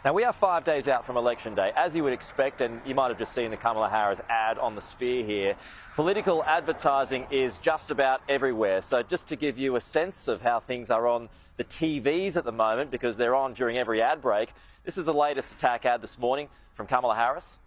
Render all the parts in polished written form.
Now, we are 5 days out from Election Day. As you would expect, and you might have just seen the Kamala Harris ad on the Sphere here, political advertising is just about everywhere. So just to give you a sense of how things are on the TVs at the moment, because they're on during every ad break, this is the latest attack ad this morning from Kamala Harris.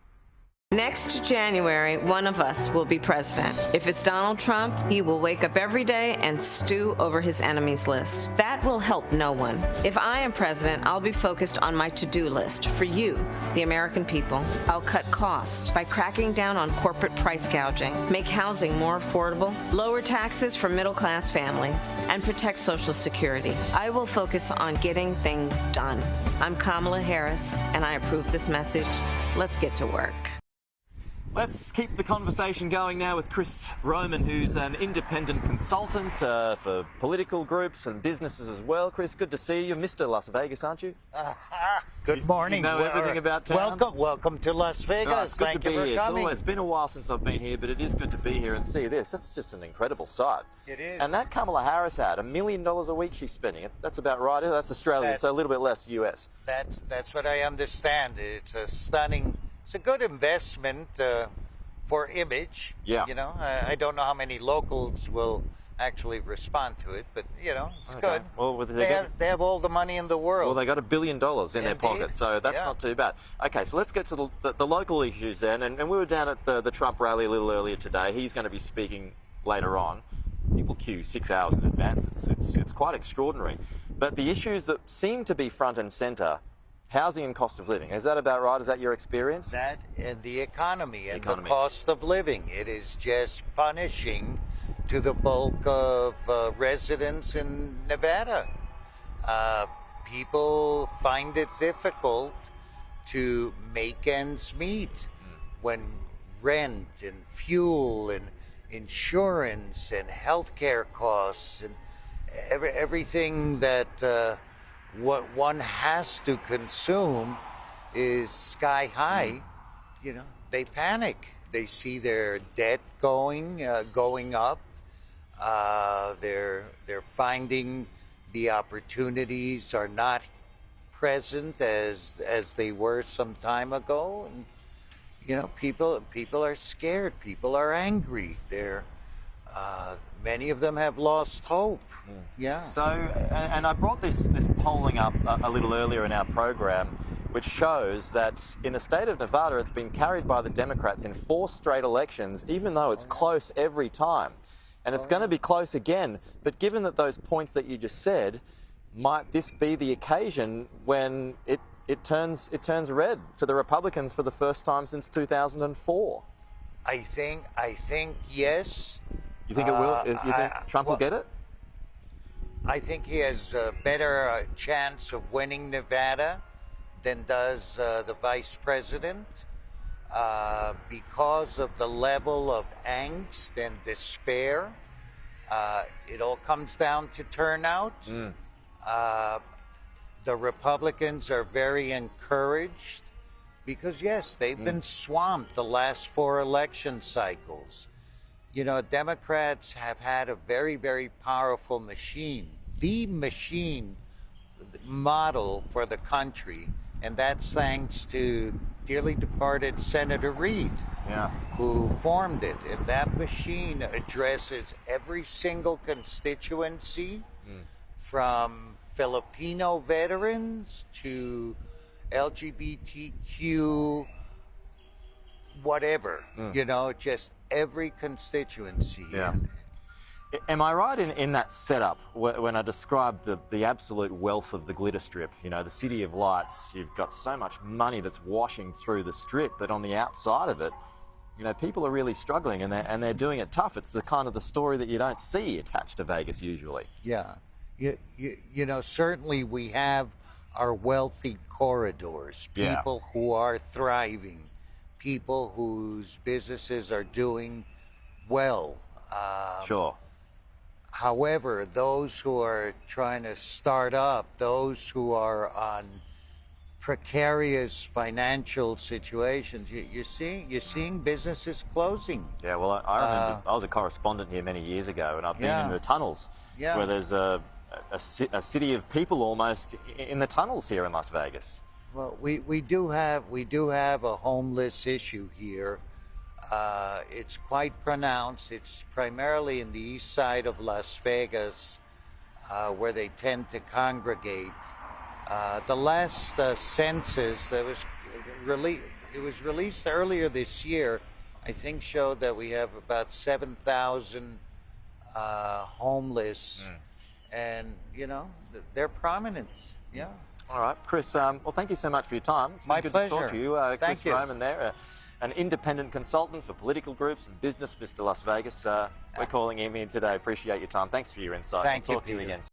Next January, one of us will be president. If it's Donald Trump, he will wake up every day and stew over his enemies list. That will help no one. If I am president, I'll be focused on my to-do list for you, the American people. I'll cut costs by cracking down on corporate price gouging, make housing more affordable, lower taxes for middle-class families, and protect Social Security. I will focus on getting things done. I'm Kamala Harris, and I approve this message. Let's get to work. Let's keep the conversation going now with Chris Roman, who's an independent consultant for political groups and businesses as well. Chris, good to see you. You're Mr. Las Vegas, aren't you? Good morning. You know everything about town? Welcome to Las Vegas. Oh, it's good Thank to you be for here. coming. It's been a while since I've been here, but it is good to be here and see this. That's just an incredible sight. It is. And that Kamala Harris ad, $1 million a week she's spending. That's about right. That's Australian, so a little bit less US. That's what I understand. It's a good investment for image. Yeah. You know, I don't know how many locals will actually respond to it, but you know, it's good. Well, they have all the money in the world. Well, they got $1 billion in their pocket, so that's not too bad. Okay, so let's get to the local issues then. And we were down at the Trump rally a little earlier today. He's going to be speaking later on. People queue 6 hours in advance. It's quite extraordinary. But the issues that seem to be front and centre, housing and cost of living. Is that about right? Is that your experience? That and the economy and the cost of living. It is just punishing to the bulk of residents in Nevada. People find it difficult to make ends meet when rent and fuel and insurance and healthcare costs and everything that what one has to consume is sky high. You know, they panic. They see their debt going up. They're finding the opportunities are not present as they were some time ago, and you know, people are scared. People are angry. Many of them have lost hope. Yeah. So, and I brought this polling up a little earlier in our program, which shows that in the state of Nevada, it's been carried by the Democrats in 4 straight elections, even though it's close every time. And it's going to be close again. But given that those points that you just said, might this be the occasion when it turns red to the Republicans for the first time since 2004? I think yes. You think it will? You think Trump will get it? I think he has a better chance of winning Nevada than does the vice president because of the level of angst and despair. It all comes down to turnout. The Republicans are very encouraged because, yes, they've been swamped the last 4 election cycles. You know, Democrats have had a very, very powerful machine, the machine model for the country, and that's thanks to dearly departed Senator Reid, who formed it. And that machine addresses every single constituency, from Filipino veterans to LGBTQ, whatever, you know, just every constituency. Yeah. Am I right in that setup when I described the absolute wealth of the glitter strip? You know, the city of lights, you've got so much money that's washing through the strip, but on the outside of it, you know, people are really struggling and they're doing it tough. It's the kind of the story that you don't see attached to Vegas usually. Yeah. You know, certainly we have our wealthy corridors, people who are thriving, people whose businesses are doing well. Sure. However, those who are trying to start up, those who are on precarious financial situations, you're seeing businesses closing. Yeah, well, I remember I was a correspondent here many years ago, and I've been in the tunnels where there's a city of people almost in the tunnels here in Las Vegas. Well, we do have a homeless issue here. It's quite pronounced. It's primarily in the east side of Las Vegas, where they tend to congregate. The last census that was released earlier this year, I think showed that we have about 7,000 homeless, and they're prominent. Yeah. All right, Chris. Well, thank you so much for your time. It's been My good pleasure. to talk to you. Thank Chris you. Roman there, an independent consultant for political groups and business, Mr. Las Vegas. We're calling him in today. Appreciate your time. Thanks for your insight. Thank We'll you, talk to you Peter. again.